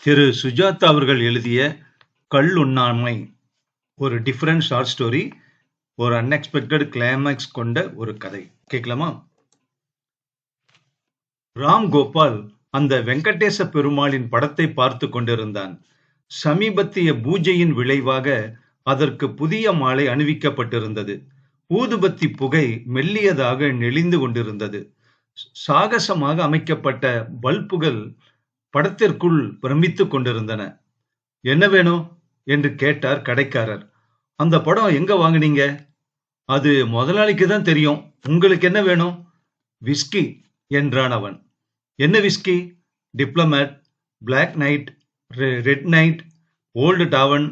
திரு சுஜாதா அவர்கள் எழுதிய கள்ளுண்ணாமை ஒரு டிஃபரண்ட் ஷார்ட் ஸ்டோரி, ஒரு அன்எக்ஸ்பெக்டட் கிளைமேக்ஸ் கொண்ட ஒரு கதை. கேட்கலாமா? ராம் கோபால் அந்த வெங்கடேச பெருமாளின் படத்தை பார்த்து கொண்டிருந்தான். சமீபத்திய பூஜையின் விளைவாக அதற்கு புதிய மாலை அணிவிக்கப்பட்டிருந்தது. ஊதுபத்தி புகை மெல்லியதாக நெளிந்து கொண்டிருந்தது. சாகசமாக அமைக்கப்பட்ட பல்புகள் படத்திற்குள் பிரமித்துக் கொண்டிருந்தன. என்ன வேணும் என்று கேட்டார் கடைக்காரர். அந்த படம் எங்க வாங்குனீங்க? அது முதலாளிக்கு தான் தெரியும். உங்களுக்கு என்ன வேணும்? விஸ்கி என்றான் அவன். என்ன whisky? Diplomat, Black Knight, Red Knight, Old Tavern.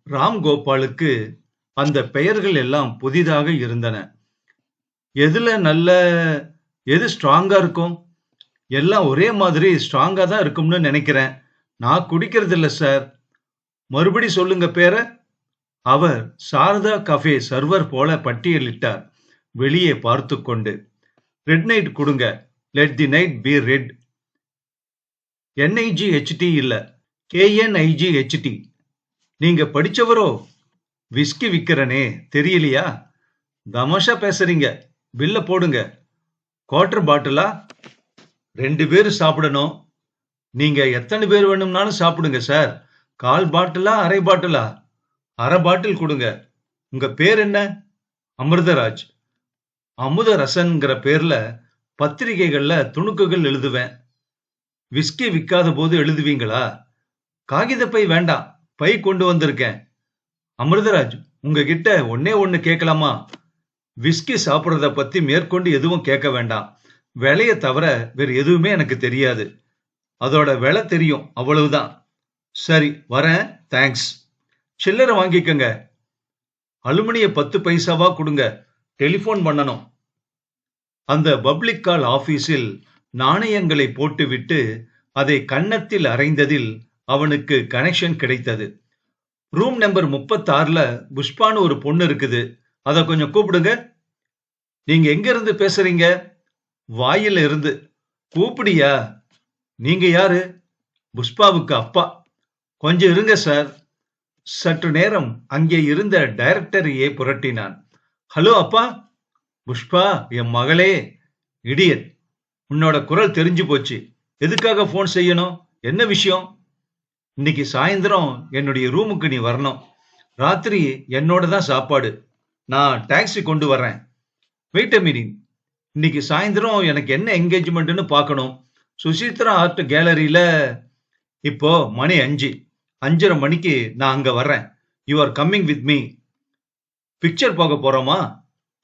Ram கோபாலுக்கு அந்த பெயர்கள் எல்லாம் புதிதாக இருந்தன. எது ஸ்ட்ராங்கா இருக்கும்? எல்லாம் ஒரே மாதிரி ஸ்ட்ராங்கா தான் இருக்கும்னு நினைக்கிறேன். நான் குடிக்கிறது இல்ல சார். மறுபடி சொல்லுங்க பேர. அவர் சாரதா கஃபே சர்வர் போல பட்டியலிட்டார், வெளியே பார்த்து கொண்டு. ரெட் நைட் கொடுங்க. Let the knight be red. NIGHT இல்ல, KNIGHT. நீங்க படிச்சவரோ? விஸ்கி விக்கிறனே, தெரியலையா? தமாஷா பேசுறீங்க. பில்ல போடுங்க. குவார்டர் பாட்டிலா? 2 பேர் சாப்பிடணும். நீங்க எத்தனை பேர் வேணும்னாலும் சாப்பிடுங்க சார். 1/4 பாட்டிலா, அரை பாட்டிலா? அரை பாட்டில் கொடுங்க. உங்க பேர் என்ன? அமிர்தராஜ். அமுதரசன்கிற பேர்ல பத்திரிகைகள்ல துணுக்குகள் எழுதுவேன். விஸ்கி விற்காத போது எழுதுவீங்களா? காகித பை வேண்டாம், பை கொண்டு வந்திருக்கேன். அமிர்தராஜ், உங்ககிட்ட ஒன்னே ஒண்ணு கேட்கலாமா? விஸ்கி சாப்பிடுறத பத்தி மேற்கொண்டு எதுவும் கேட்க வேண்டாம். விலைய தவிர வேறு எதுவுமே எனக்கு தெரியாது. அதோட விலை தெரியும், அவ்வளவுதான். சரி, வரேன். தேங்க்ஸ். சில்லறை வாங்கிக்கங்க. அலுமினிய 10 பைசாவா கொடுங்க. டெலிபோன் பண்ணணும். அந்த பப்ளிக் கால் ஆபீஸில் நாணயங்களை போட்டுவிட்டு அதை கன்னத்தில் அறைந்ததில் அவனுக்கு கனெக்ஷன் கிடைத்தது. ரூம் நம்பர் 36ல புஷ்பான்னு ஒரு பொண்ணு இருக்குது. அத கொஞ்சம் கூப்பிடுங்க. நீங்க எங்க இருந்து பேசுறீங்க? வாயில இருந்து. கூப்பிடியா? நீங்க யாரு? புஷ்பாவுக்கு அப்பா. கொஞ்சம் இருங்க சார். சற்று நேரம் அங்கே இருந்த டைரக்டரையே புரட்டினான். ஹலோ அப்பா. புஷ்பா, என் மகளே. இடியட், உன்னோட குரல் தெரிஞ்சு போச்சு. எதுக்காக போன் செய்யணும்? என்ன விஷயம்? இன்னைக்கு சாயந்தரம் என்னுடைய ரூமுக்கு நீ வரணும். ராத்திரி என்னோட தான் சாப்பாடு. நான் டாக்ஸி கொண்டு வர்றேன். Wait a minute. இன்னைக்கு சாயந்தரம் எனக்கு என்ன என்கேஜ்மெண்ட்னு பார்க்கணும். சுசித்ரா ஆர்ட் கேலரியில. இப்போ மணி 5. 5:30 மணிக்கு நான் அங்க வர்றேன். You are coming with me. Picture போக போறோமா?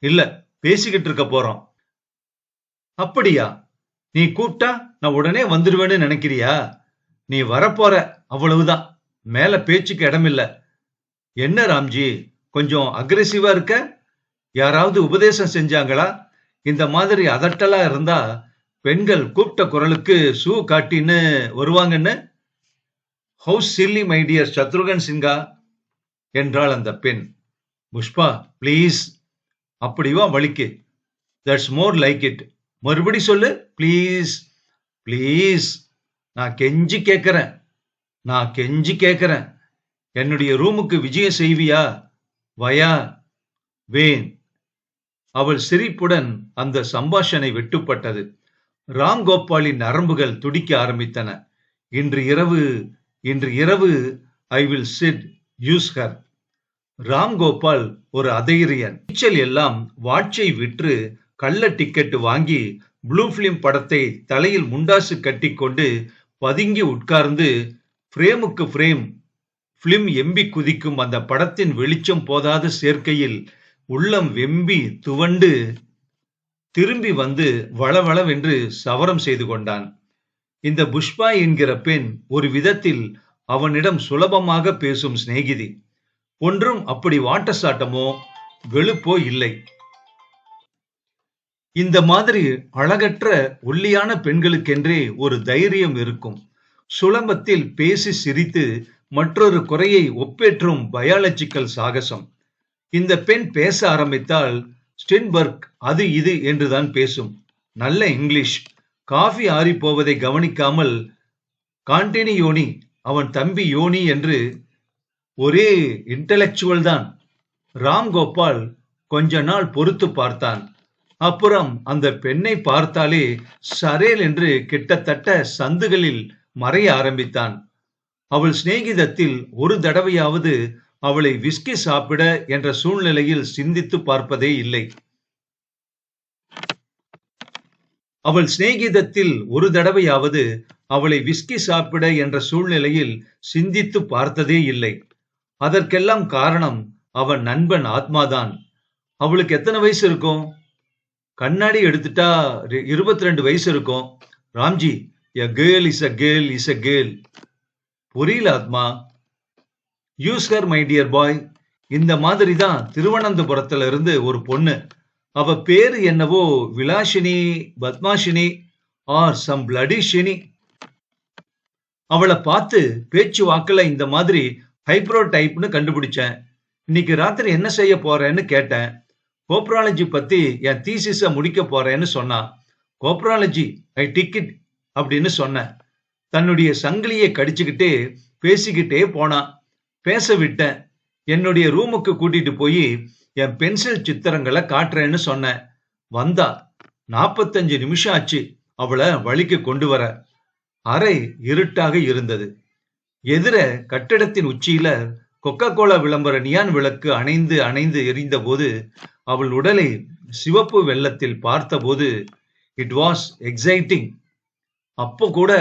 இல்ல, பேசிக்கிட்டு இருக்க போறோம். அப்படியா? நீ கூப்பிட்டா நான் உடனே வந்துடுவேன்னு நினைக்கிறியா? நீ வரப்போற, அவ்வளவுதான். மேல பேச்சுக்கு இடமில்ல. என்ன ராம்ஜி, கொஞ்சம் அக்ரெசிவா இருக்க? யாராவது உபதேசம் செஞ்சாங்களா? இந்த மாதிரி அதட்டலா இருந்தா பெண்கள் கூப்பிட்ட குரலுக்கு ஷூ காட்டின்னு வருவாங்கன்னு. How silly my dear Shatrughan Sinha என்றாள் அந்த பெண். புஷ்பா, பிளீஸ். அப்படிவா வலிக்கு. That's more like it. மறுபடி சொல்லு. Please please. நான் கெஞ்சி கேட்கிறேன். என்னுடைய ரூமுக்கு விஜயம் செய்வியா? வயா? வேன். அவள் சிரிப்புடன் அந்த சம்பாஷணை வெட்டுப்பட்டது. ராம்கோபாலின் நரம்புகள் துடிக்க ஆரம்பித்தன. இன்று இரவு I will chit use her. Ramgopal ஒரு அதைரியன். நீச்சல் எல்லாம் வாட்சை விற்று கள்ள டிக்கெட் வாங்கி ப்ளூ பிலிம் படத்தை தலையில் முண்டாசு கட்டி கொண்டு பதுங்கி உட்கார்ந்து பிரேமுக்கு பிரேம் பிலிம் எம்பி குதிக்கும் அந்த படத்தின் வெளிச்சம் போதாத சேர்க்கையில் உள்ளம் வெம்பி துவண்டு திரும்பி வந்து வளவளவென்று சவரம் செய்து கொண்டான். இந்த புஷ்பா என்கிற பெண் ஒரு விதத்தில் அவனிடம் சுலபமாக பேசும் சிநேகிதி. ஒன்றும் அப்படி வாட்டசாட்டமோ வெளுப்போ இல்லை. இந்த மாதிரி அழகற்ற ஒல்லியான பெண்களுக்கென்றே ஒரு தைரியம் இருக்கும். சுலபத்தில் பேசி சிரித்து மற்றொரு குறையை ஒப்பேற்றும் பயாலஜிக்கல் சாகசம். இந்த பெண் பேச ஆரம்பித்தால் ஸ்டின்பர்க் அது இது என்றுதான் பேசும். நல்ல இங்கிலீஷ். காஃபி ஆறி போவதை கவனிக்காமல் காண்டினி யோனி, அவன் தம்பி யோனி என்று ஒரே இன்டலெக்சுவல் தான். ராம் கோபால் கொஞ்ச நாள் பொறுத்து பார்த்தான். அப்புறம் அந்த பெண்ணை பார்த்தாலே சரேல் என்று கிட்டத்தட்ட சந்துகளில் மறைய ஆரம்பித்தான். அவள் சிநேகிதத்தில் ஒரு தடவையாவது அவளை விஸ்கி சாப்பிட என்ற சூழ்நிலையில் சிந்தித்து பார்ப்பதே இல்லை. அவள் சிநேகிதத்தில் ஒரு தடவையாவது அவளை விஸ்கி சாப்பிட என்ற சூழ்நிலையில் சிந்தித்து பார்த்ததே இல்லை. அதற்கெல்லாம் காரணம் அவன் நண்பன் ஆத்மாதான். அவளுக்கு எத்தனை வயசு இருக்கும்? கண்ணாடி எடுத்துட்டா 22 வயசு இருக்கும். ராம்ஜி, எ girl is a girl is a girl. புரியல ஆத்மா. Use her my dear boy. இந்த மாதிரி தான் திருவனந்தபுரத்துல இருந்து ஒரு பொண்ணு, அவ பேரு என்னவோ Vilasini, Padmashini or some bloody Shini. அவளை பார்த்து பேச்சு வாக்குல இந்த மாதிரி ஹைப்ரோ டைப்னு கண்டுபிடிச்சேன். இன்னைக்கு ராத்திரி என்ன செய்ய போறேன்னு கேட்டேன். கோப்ராலஜி பத்தி என் தீசிஸ முடிக்க போறேன்னு சொன்னா. கோப்ராலஜி ஐ டிக்கெட் அப்படின்னு சொன்னேன். தன்னுடைய சங்கிலியை கடிச்சுக்கிட்டே பேசிக்கிட்டே போனா. பேச விட்டேன். என்னுடைய ரூமுக்கு கூட்டிட்டு போய் என் பென்சில் சித்திரங்களை காட்டுறேன்னு சொன்னேன். வந்தா. 45 நிமிஷம் ஆச்சு அவளை வழிக்கு கொண்டு வர. அறை இருட்டாக இருந்தது. எதிர கட்டிடத்தின் உச்சியில கொக்கா கோலா விளம்பர நியான் விளக்கு அணைந்து அணைந்து எரிந்த போது அவள் உடலை சிவப்பு வெள்ளத்தில் பார்த்தபோது இட் வாஸ் எக்ஸைட்டிங். அப்போ கூட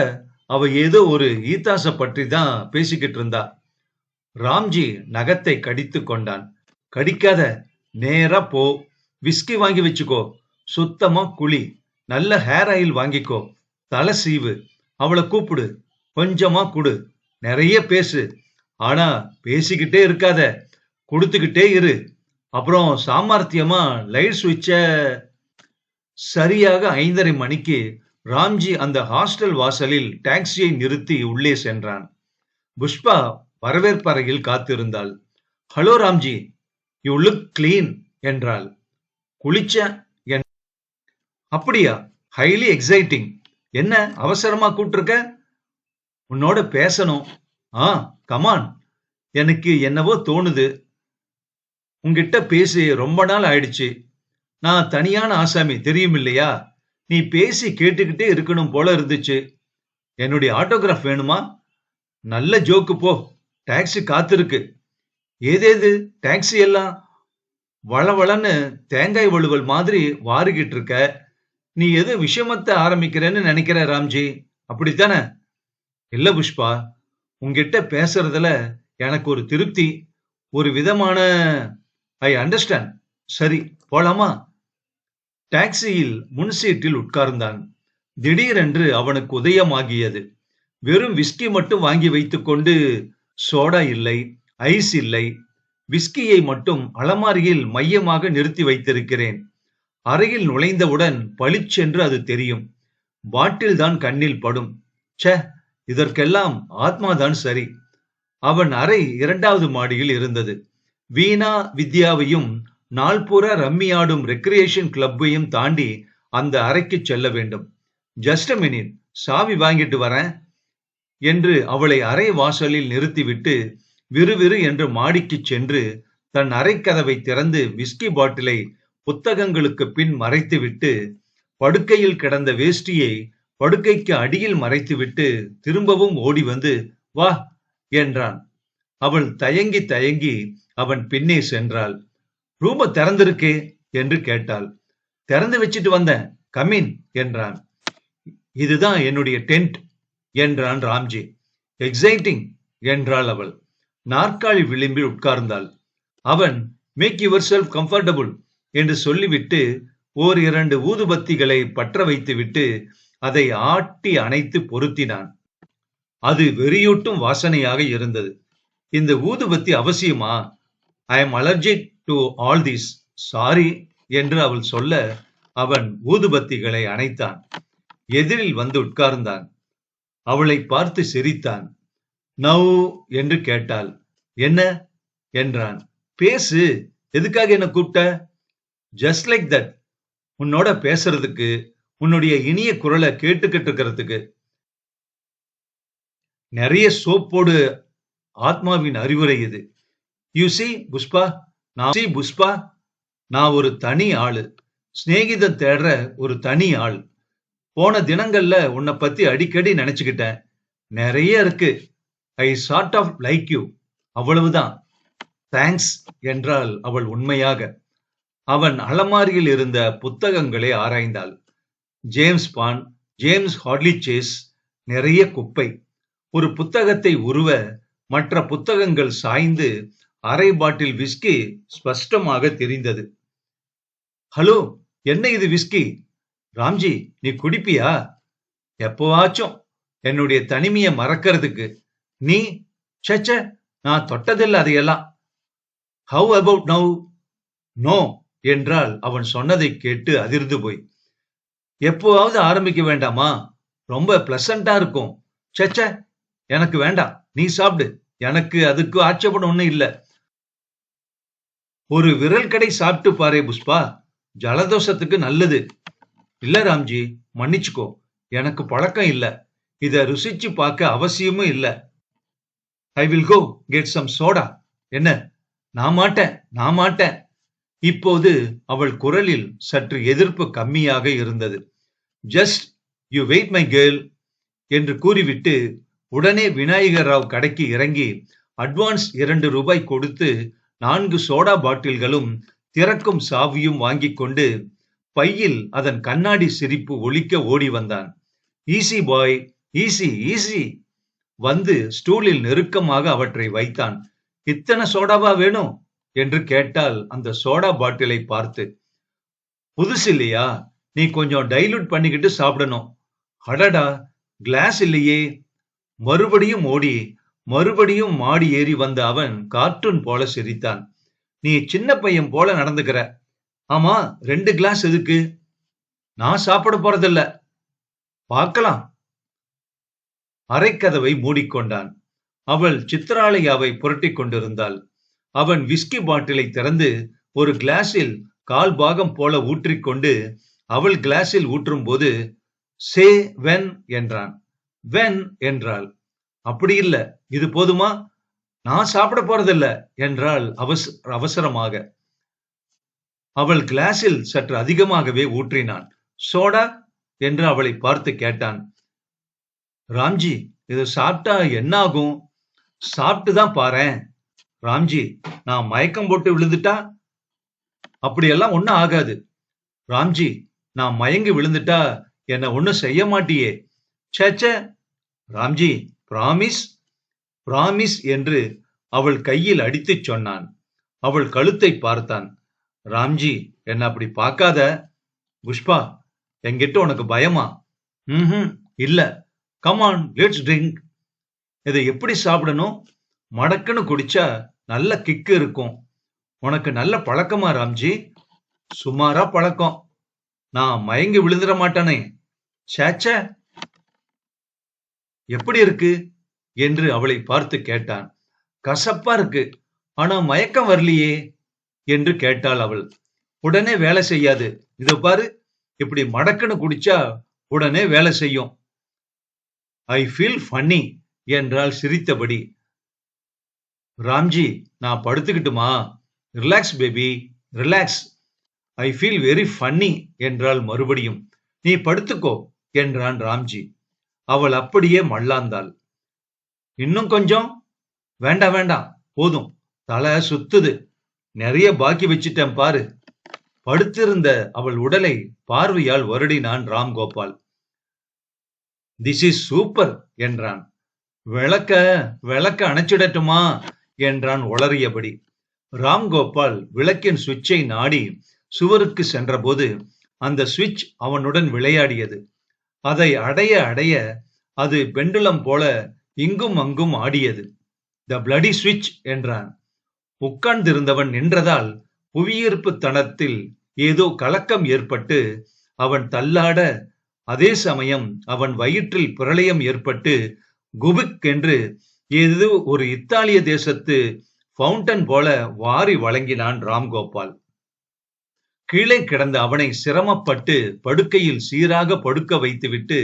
அவ ஏதோ ஒரு ஈத்தாச பற்றி தான் பேசிக்கிட்டு இருந்தா. ராம்ஜி நகத்தை கடித்து கொண்டான். கடிக்காத, நேரா போ, விஸ்கி வாங்கி வச்சுக்கோ, சுத்தமா குளி, நல்ல ஹேர் ஆயில் வாங்கிக்கோ, தலை சீவு, அவளை கூப்பிடு, கொஞ்சமா குடு, நிறைய பேசு, ஆனா பேசிக்கிட்டே இருக்காத, கொடுத்துக்கிட்டே இரு. அப்புறம் சாமர்த்தியமா லைட் சுவிட்ச. சரியாக 5:30 மணிக்கு ராம்ஜி அந்த ஹாஸ்டல் வாசலில் டாக்ஸியை நிறுத்தி உள்ளே சென்றான். புஷ்பா வரவேற்பறையில் காத்திருந்தாள். Hello Ramji, you look clean என்றாள். குளிச்ச. அப்படியா? Highly exciting. என்ன அவசரமா கூப்பிட்டிருக்க? உன்னோட பேசணும். கமான். எனக்கு என்னவோ தோணுது. உன்கிட்ட பேசி ரொம்ப நாள் ஆயிடுச்சு. நான் தனியான ஆசாமி, தெரியும் இல்லையா? நீ பேசி கேட்டுக்கிட்டே இருக்கணும் போல இருந்துச்சு. என்னுடைய ஆட்டோகிராஃப் வேணுமா? நல்ல ஜோக்கு போ, டாக்ஸி காத்திருக்கு. ஏதேது டாக்ஸி எல்லாம் வளவளன்னு தேங்காய் வழுவல் மாதிரி வாரிக்கிட்டு இருக்க. நீ எது விஷமத்தை ஆரம்பிக்கிறேன்னு நினைக்கிற ராம்ஜி, அப்படித்தானே? இல்ல புஷ்பா, உங்ககிட்ட பேசுறதுல எனக்கு ஒரு திருப்தி, ஒரு விதமான ஐ அண்டர்ஸ்டாண்ட். சரி, போலாமா? டாக்ஸியில் முன் சீட்டில் உட்கார்ந்தான். திடீரென்று அவனுக்கு உதயமாகியது. வெறும் விஸ்கி மட்டும் வாங்கி வைத்துக் கொண்டு, சோடா இல்லை, ஐஸ் இல்லை, விஸ்கியை மட்டும் அலமாரியில் மையமாக நிறுத்தி வைத்திருக்கிறேன். அறையில் நுழைந்தவுடன் பளிச்சென்று அது தெரியும். பாட்டில் தான் கண்ணில் படும். ச்சே, இதற்கெல்லாம் ஆத்மாதான் சரி. அவன் அறை 2வது மாடியில் இருந்தது. வீணா வித்யாவையும் நாள்புற ரம்மியாடும் ரெக்ரியேஷன் கிளப்பையும் தாண்டி அந்த அறைக்கு செல்ல வேண்டும். ஜஸ்ட் அ மினிட், சாவி வாங்கிட்டு வரேன் என்று அவளை அறை வாசலில் நிறுத்திவிட்டு விறுவிறு என்று மாடிக்கு சென்று தன் அறைக்கதவை திறந்து விஸ்கி பாட்டிலை புத்தகங்களுக்கு பின் மறைத்துவிட்டு படுக்கையில் கிடந்த வேஷ்டியை படுக்கைக்கு அடியில் மறைத்துவிட்டு திரும்பவும் ஓடி வந்து வா என்றான். அவள் தயங்கி தயங்கி அவன் பின்னே சென்றாள். ரூம திறந்திருக்கே என்று கேட்டாள். திறந்து வச்சிட்டு வந்தேன், கமின் என்றான். இதுதான் என்னுடைய டென்ட் என்றான் ராம்ஜி. எக்ஸைட்டிங் என்றாள் அவள். நாற்காலி விளிம்பில் உட்கார்ந்தாள். அவன் மேக் யுவர் செல்ஃப் கம்ஃபர்டபுள் என்று சொல்லிவிட்டு 1-2 ஊதுபத்திகளை பற்ற வைத்துவிட்டு அதை ஆட்டி அணைத்து பொருத்தினான். அது வெறியூட்டும் வாசனையாக இருந்தது. இந்த ஊதுபத்தி அவசியமா? I am allergic to all this, sorry என்று அவள் சொல்ல அவன் ஊதுபத்திகளை அணைத்தான். எதிரில் வந்து உட்கார்ந்தான். அவளை பார்த்து சிரித்தான். நவ் என்று கேட்டாள். என்ன என்றான். பேசு, எதுக்காக என்ன கூப்பிட்ட? ஜஸ்ட் லைக் தட், உன்னோட பேசுறதுக்கு, உன்னுடைய இனிய குரலை கேட்டுக்கிட்டு இருக்கிறதுக்கு. நிறைய சோப் போடு. ஆத்மாவின் அறிவுரை இது. யூ சி புஷ்பா, நான் ஒரு தனி ஆளு. சிநேகிதம் தேடுற ஒரு தனி ஆள். போன தினங்கள்ல உன்னை பத்தி அடிக்கடி நினைச்சுக்கிட்டேன். நிறைய இருக்கு. I sort of like you. அவ்வளவுதான். தேங்க்ஸ் என்றாள் அவள் உண்மையாக. அவன் அலமாரியில் இருந்த புத்தகங்களை ஆராய்ந்தாள். James Bond, James Hadley Chase, நிறைய குப்பை. ஒரு புத்தகத்தை உருவ மற்ற புத்தகங்கள் சாய்ந்து அரை பாட்டில் விஸ்கி ஸ்பஷ்டமாக தெரிந்தது. ஹலோ, என்ன இது விஸ்கி? ராம்ஜி, நீ குடிப்பியா? எப்பவாச்சும், என்னுடைய தனிமையை மறக்கிறதுக்கு. நீ? சச்ச, நான் தொட்டதில்லை அதையெல்லாம். How about now? நோ என்றால் அவன் சொன்னதை கேட்டு அதிர்ந்து போய். எப்போவாவது ஆரம்பிக்க வேண்டாமா? ரொம்ப பிளசண்டா இருக்கும். சச்ச, எனக்கு வேண்டாம், நீ சாப்பிடு. எனக்கு அதுக்கு ஆட்சேபம் ஒண்ணும் இல்ல. ஒரு விரல் கடை சாப்பிட்டு பாரே புஷ்பா, ஜலதோஷத்துக்கு நல்லது. இல்ல ராம்ஜி, மன்னிச்சுக்கோ, எனக்கு பழக்கம் இல்ல. இத ருசிச்சு பார்க்க அவசியமும் இல்ல. I will go get some soda. என்ன? நான் மாட்டேன். இப்போது அவள் குரலில் சற்று எதிர்ப்பு கம்மியாக இருந்தது. Just you wait my girl என்று கூறிவிட்டு உடனே விநாயகர் ராவ் கடைக்கு இறங்கி அட்வான்ஸ் 2 ரூபாய் கொடுத்து 4 சோடா பாட்டில்களும் திறக்கும் சாவியும் வாங்கிக் கொண்டு பையில் அதன் கண்ணாடி சிரிப்பு ஒலிக்க ஓடி வந்தான். ஈஸி பாய், ஈஸி ஈஸி. வந்து ஸ்டூலில் நெருக்கமாக அவற்றை வைத்தான். இத்தனை சோடாவா வேணும் என்று கேட்டால் அந்த சோடா பாட்டிலை பார்த்து. புதுசு இல்லையா? நீ கொஞ்சம் டைலூட் பண்ணிக்கிட்டு சாப்பிடணும். அடடா, கிளாஸ் இல்லையே. மறுபடியும் மாடி ஏறி வந்த அவன் கார்ட்டூன் போல சிரித்தான். நீ சின்ன பையன் போல நடந்துக்கிற. ஆமா, 2 கிளாஸ் எதுக்கு? நான் சாப்பிட போறதில்ல. பார்க்கலாம். அரைக்கதவை மூடிக்கொண்டான். அவள் சித்ராலயாவை புரட்டிக் கொண்டிருந்தாள். அவன் விஸ்கி பாட்டிலை திறந்து ஒரு கிளாஸில் 1/4 பாகம் போல ஊற்றிக்கொண்டு அவள் கிளாஸில் ஊற்றும் போது சே வென் என்றான். வென் என்றாள். அப்படி இல்ல, இது போதுமா? நான் சாப்பிட போறதில்ல என்றாள் அவசரமாக. அவள் கிளாஸில் சற்று அதிகமாகவே ஊற்றினான். சோடா என்று அவளை பார்த்து கேட்டான். ராம்ஜி, இது சாப்பிட்டா என்ன ஆகும்? சாப்பிட்டுதான் பாரேன். ராம்ஜி, நான் மயக்கம் போட்டு விழுந்துட்டா? அப்படியெல்லாம் ஒண்ணும் ஆகாது. ராம்ஜி, நான் மயங்கி விழுந்துட்டா என்ன ஒண்ணும் செய்ய மாட்டியே? சேச்ச. ராம்ஜி, பிராமிஸ்? பிராமிஸ் என்று அவள் கையில் அடித்துச் சொன்னான். அவள் கழுத்தை பார்த்தான். ராம்ஜி, என்ன அப்படி பார்க்காத. புஷ்பா, என்கிட்ட உனக்கு பயமா? இல்ல. Come on, let's drink. இதை எப்படி சாப்பிடணும்? மடக்குன்னு குடிச்சா நல்ல கிக்கு இருக்கும். உனக்கு நல்ல பழக்கமா ராம்ஜி? சுமாரா பழக்கம். நான் மயங்கி விழுந்துட மாட்டானே. சேச்ச. எப்படி இருக்கு என்று அவளை பார்த்து கேட்டான். கசப்பா இருக்கு, ஆனா மயக்கம் வரலையே என்று கேட்டாள் அவள். உடனே வேலை செய்யாது. இதோ பாரு, இப்படி மடக்குன்னு குடிச்சா உடனே வேலை செய்யும். ஐ ஃபீல் ஃபன்னி என்றால் சிரித்தபடி. ராம்ஜி, நான் படுத்துக்கிட்டுமா? Relax baby, relax. I feel very funny என்றால் மறுபடியும். நீ படுத்துக்கோ என்றான் ராம்ஜி. அவள் அப்படியே மல்லாந்தாள். இன்னும் கொஞ்சம்? வேண்டாம், போதும். தலை சுத்துது. நிறைய பாக்கி வச்சிட்டேன் பாரு. படுத்திருந்த அவள் உடலை பார்வையால் வருடினான் ராம்கோபால். திஸ் இஸ் சூப்பர் என்றான். விளக்க அணைச்சிடட்டுமா என்றான் உளறியபடி. ராம்கோபால் விளக்கின் சுவிட்சை நாடி சுவருக்கு சென்றபோது அந்த சுவிட்ச் அவனுடன் விளையாடியது. அதை அடைய அது பெண்டுலம் போல இங்கும் அங்கும் ஆடியது. த பிளடி சுவிட்ச் என்றான். உட்கார்ந்திருந்தவன் நின்றதால் புவியீர்ப்பு தனத்தில் ஏதோ கலக்கம் ஏற்பட்டு அவன் தள்ளாட, அதே சமயம் அவன் வயிற்றில் பிரளயம் ஏற்பட்டு குபிக் என்று ஏதோ ஒரு இத்தாலிய தேசத்து ஃபவுண்டன் போல வாரி வழங்கினான் ராம்கோபால். கீழே கிடந்த அவனை சிரமப்பட்டு படுக்கையில் சீராக படுக்க வைத்துவிட்டு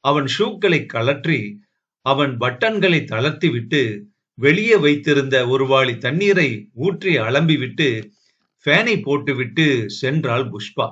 அவன் ஷூக்களை கழற்றி அவன் பட்டன்களை தளர்த்திவிட்டு வெளியே வைத்திருந்த ஒரு வாளி தண்ணீரை ஊற்றி அலம்பிவிட்டு ஃபேனை போட்டுவிட்டு சென்றாள் புஷ்பா.